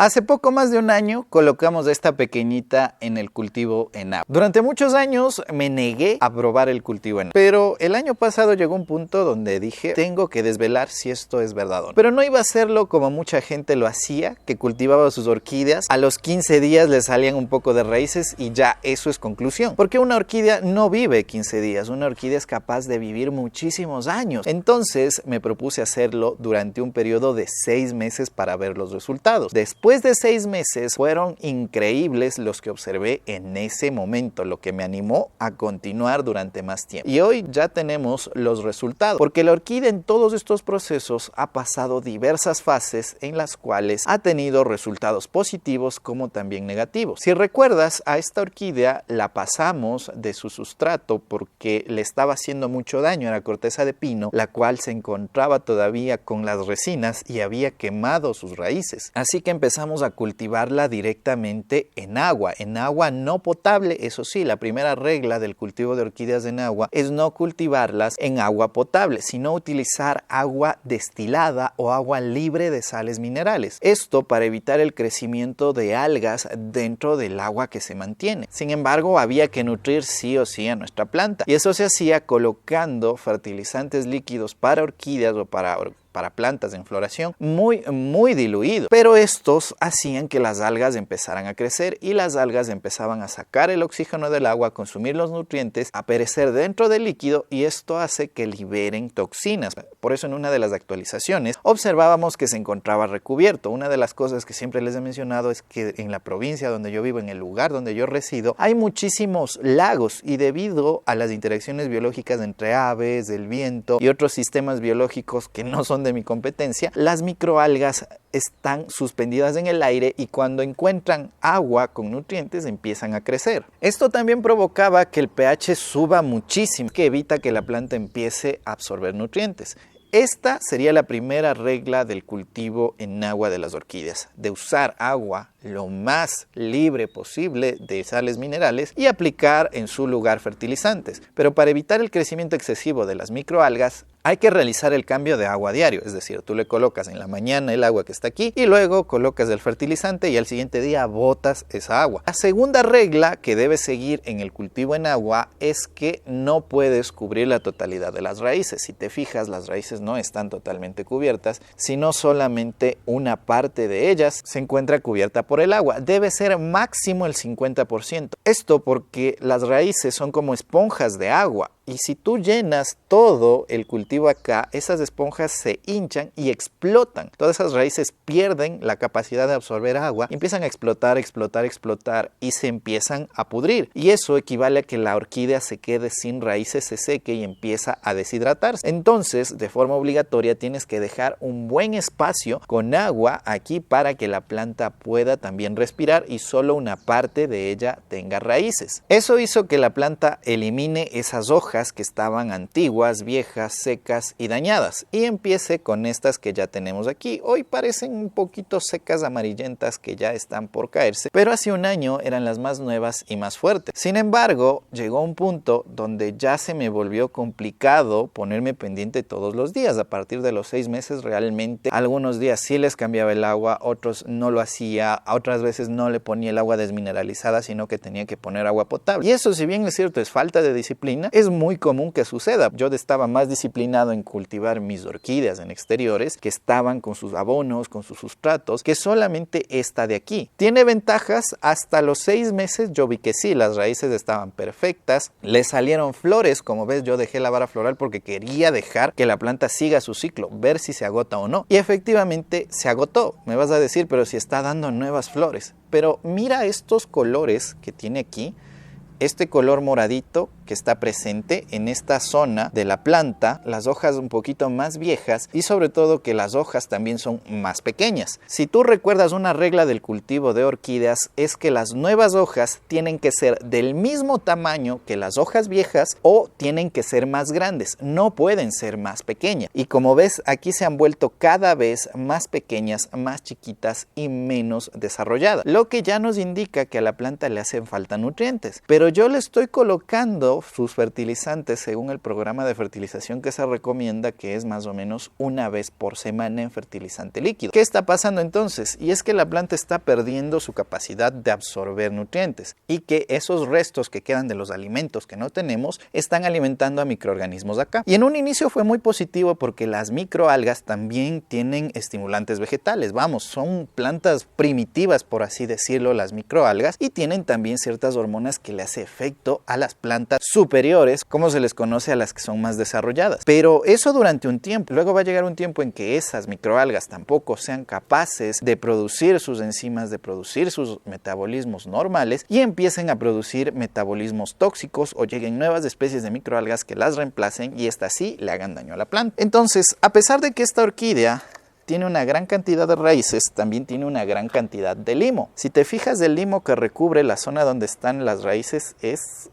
Hace poco más de un año colocamos esta pequeñita en el cultivo en agua. Durante muchos años me negué a probar el cultivo en agua, pero el año pasado llegó un punto donde dije, tengo que desvelar si esto es verdad o no. Pero no iba a hacerlo como mucha gente lo hacía, que cultivaba sus orquídeas, a los 15 días le salían un poco de raíces y ya eso es conclusión. Porque una orquídea no vive 15 días, una orquídea es capaz de vivir muchísimos años. Entonces me propuse hacerlo durante un periodo de 6 meses para ver los resultados. Después de 6 meses fueron increíbles los que observé en ese momento, lo que me animó a continuar durante más tiempo. Y hoy ya tenemos los resultados, porque la orquídea en todos estos procesos ha pasado diversas fases en las cuales ha tenido resultados positivos como también negativos. Si recuerdas, a esta orquídea la pasamos de su sustrato porque le estaba haciendo mucho daño a la corteza de pino, la cual se encontraba todavía con las resinas y había quemado sus raíces. Así que empezamos a cultivarla directamente en agua no potable. Eso sí, la primera regla del cultivo de orquídeas en agua es no cultivarlas en agua potable, sino utilizar agua destilada o agua libre de sales minerales. Esto para evitar el crecimiento de algas dentro del agua que se mantiene. Sin embargo, había que nutrir sí o sí a nuestra planta, y eso se hacía colocando fertilizantes líquidos para orquídeas o para plantas en floración muy diluido, pero estos hacían que las algas empezaran a crecer y las algas empezaban a sacar el oxígeno del agua, a consumir los nutrientes, a perecer dentro del líquido, y esto hace que liberen toxinas. Por eso en una de las actualizaciones observábamos que se encontraba recubierto. Una de las cosas que siempre les he mencionado es que en la provincia donde yo vivo, en el lugar donde yo resido, hay muchísimos lagos, y debido a las interacciones biológicas entre aves, el viento y otros sistemas biológicos que no son de mi competencia, las microalgas están suspendidas en el aire y cuando encuentran agua con nutrientes empiezan a crecer. Esto también provocaba que el pH suba muchísimo, que evita que la planta empiece a absorber nutrientes. Esta sería la primera regla del cultivo en agua de las orquídeas, de usar agua lo más libre posible de sales minerales y aplicar en su lugar fertilizantes. Pero para evitar el crecimiento excesivo de las microalgas, hay que realizar el cambio de agua diario, es decir, tú le colocas en la mañana el agua que está aquí y luego colocas el fertilizante y al siguiente día botas esa agua. La segunda regla que debes seguir en el cultivo en agua es que no puedes cubrir la totalidad de las raíces. Si te fijas, las raíces no están totalmente cubiertas, sino solamente una parte de ellas se encuentra cubierta por el agua. Debe ser máximo el 50%. Esto porque las raíces son como esponjas de agua. Y si tú llenas todo el cultivo acá, esas esponjas se hinchan y explotan. Todas esas raíces pierden la capacidad de absorber agua, empiezan a explotar y se empiezan a pudrir. Y eso equivale a que la orquídea se quede sin raíces, se seque y empieza a deshidratarse. Entonces, de forma obligatoria, tienes que dejar un buen espacio con agua aquí para que la planta pueda también respirar y solo una parte de ella tenga raíces. Eso hizo que la planta elimine esas hojas que estaban antiguas, viejas, secas y dañadas, y empiece con estas que ya tenemos aquí. Hoy parecen un poquito secas, amarillentas, que ya están por caerse, pero hace un año eran las más nuevas y más fuertes. Sin embargo, llegó un punto donde ya se me volvió complicado ponerme pendiente todos los días. A partir de los 6 meses realmente algunos días sí les cambiaba el agua, otros no lo hacía, otras veces no le ponía el agua desmineralizada, sino que tenía que poner agua potable. Y eso, si bien es cierto, es falta de disciplina, es muy común que suceda. Yo estaba más disciplinado en cultivar mis orquídeas en exteriores, que estaban con sus abonos, con sus sustratos, que solamente esta de aquí. Tiene ventajas. Hasta los 6 meses yo vi que sí, las raíces estaban perfectas, le salieron flores. Como ves, yo dejé la vara floral porque quería dejar que la planta siga su ciclo, ver si se agota o no. Y efectivamente se agotó. Me vas a decir, pero si está dando nuevas flores. Pero mira estos colores que tiene aquí. Este color moradito que está presente en esta zona de la planta, las hojas un poquito más viejas y sobre todo que las hojas también son más pequeñas. Si tú recuerdas, una regla del cultivo de orquídeas es que las nuevas hojas tienen que ser del mismo tamaño que las hojas viejas o tienen que ser más grandes, no pueden ser más pequeñas. Y como ves, aquí se han vuelto cada vez más pequeñas, más chiquitas y menos desarrolladas, lo que ya nos indica que a la planta le hacen falta nutrientes. Pero yo le estoy colocando tomando sus fertilizantes según el programa de fertilización que se recomienda, que es más o menos una vez por semana en fertilizante líquido. ¿Qué está pasando entonces? Y es que la planta está perdiendo su capacidad de absorber nutrientes y que esos restos que quedan de los alimentos que no tenemos están alimentando a microorganismos acá. Y en un inicio fue muy positivo porque las microalgas también tienen estimulantes vegetales. Vamos, son plantas primitivas, por así decirlo, las microalgas, y tienen también ciertas hormonas que le hace efecto a las plantas superiores, como se les conoce a las que son más desarrolladas. Pero eso durante un tiempo. Luego va a llegar un tiempo en que esas microalgas tampoco sean capaces de producir sus enzimas, de producir sus metabolismos normales y empiecen a producir metabolismos tóxicos o lleguen nuevas especies de microalgas que las reemplacen y estas sí le hagan daño a la planta. Entonces, a pesar de que esta orquídea tiene una gran cantidad de raíces, también tiene una gran cantidad de limo. Si te fijas, el limo que recubre la zona donde están las raíces es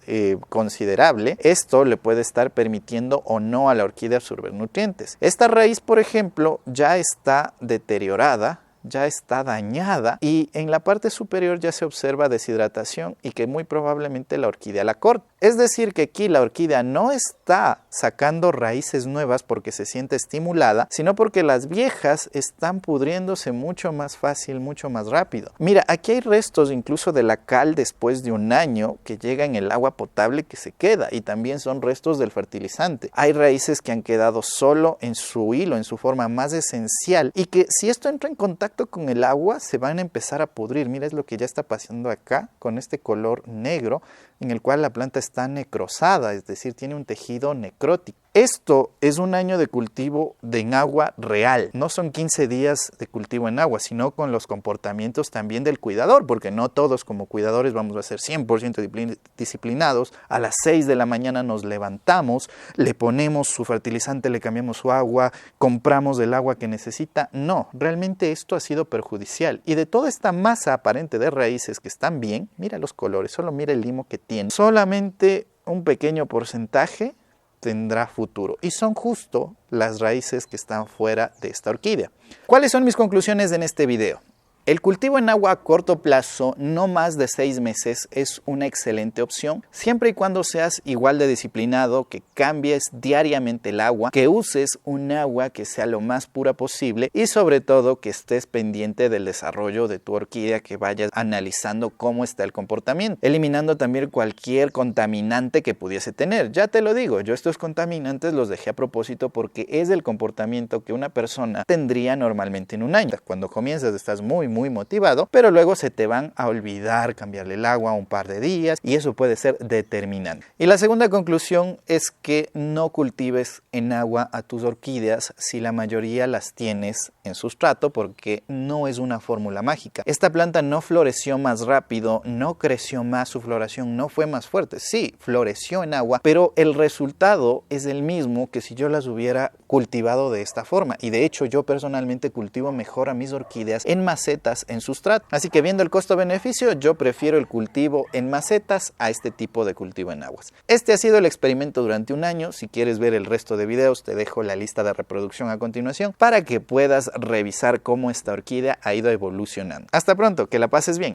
considerable. Esto le puede estar permitiendo o no a la orquídea absorber nutrientes. Esta raíz, por ejemplo, ya está deteriorada, ya está dañada y en la parte superior ya se observa deshidratación y que muy probablemente la orquídea la corta. Es decir que aquí la orquídea no está sacando raíces nuevas porque se siente estimulada, sino porque las viejas están pudriéndose mucho más fácil, mucho más rápido. Mira, aquí hay restos incluso de la cal después de un año que llega en el agua potable que se queda y también son restos del fertilizante. Hay raíces que han quedado solo en su hilo, en su forma más esencial y que si esto entra en contacto con el agua se van a empezar a pudrir. Mira, es lo que ya está pasando acá con este color negro en el cual la planta está necrosada, es decir, tiene un tejido necrótico. Esto es un año de cultivo en agua real, no son 15 días de cultivo en agua, sino con los comportamientos también del cuidador, porque no todos como cuidadores vamos a ser 100% disciplinados. A las 6 de la mañana nos levantamos, le ponemos su fertilizante, le cambiamos su agua, compramos el agua que necesita. No, realmente esto ha sido perjudicial. Y de toda esta masa aparente de raíces que están bien, mira los colores, solo mira el limo que tiene, solamente un pequeño porcentaje tendrá futuro y son justo las raíces que están fuera de esta orquídea. ¿Cuáles son mis conclusiones en este video? El cultivo en agua a corto plazo, no más de 6 meses, es una excelente opción, siempre y cuando seas igual de disciplinado, que cambies diariamente el agua, que uses un agua que sea lo más pura posible y sobre todo que estés pendiente del desarrollo de tu orquídea, que vayas analizando cómo está el comportamiento, eliminando también cualquier contaminante que pudiese tener. Ya te lo digo, yo estos contaminantes los dejé a propósito porque es el comportamiento que una persona tendría normalmente en un año. Cuando comienzas estás muy motivado, pero luego se te van a olvidar cambiarle el agua un par de días y eso puede ser determinante. Y la segunda conclusión es que no cultives en agua a tus orquídeas si la mayoría las tienes en sustrato, porque no es una fórmula mágica. Esta planta no floreció más rápido, no creció más, su floración no fue más fuerte. Sí, floreció en agua, pero el resultado es el mismo que si yo las hubiera cultivado de esta forma. Y de hecho yo personalmente cultivo mejor a mis orquídeas en macetas en sustrato. Así que viendo el costo-beneficio, yo prefiero el cultivo en macetas a este tipo de cultivo en aguas. Este ha sido el experimento durante un año. Si quieres ver el resto de videos, te dejo la lista de reproducción a continuación para que puedas revisar cómo esta orquídea ha ido evolucionando. Hasta pronto, que la pases bien.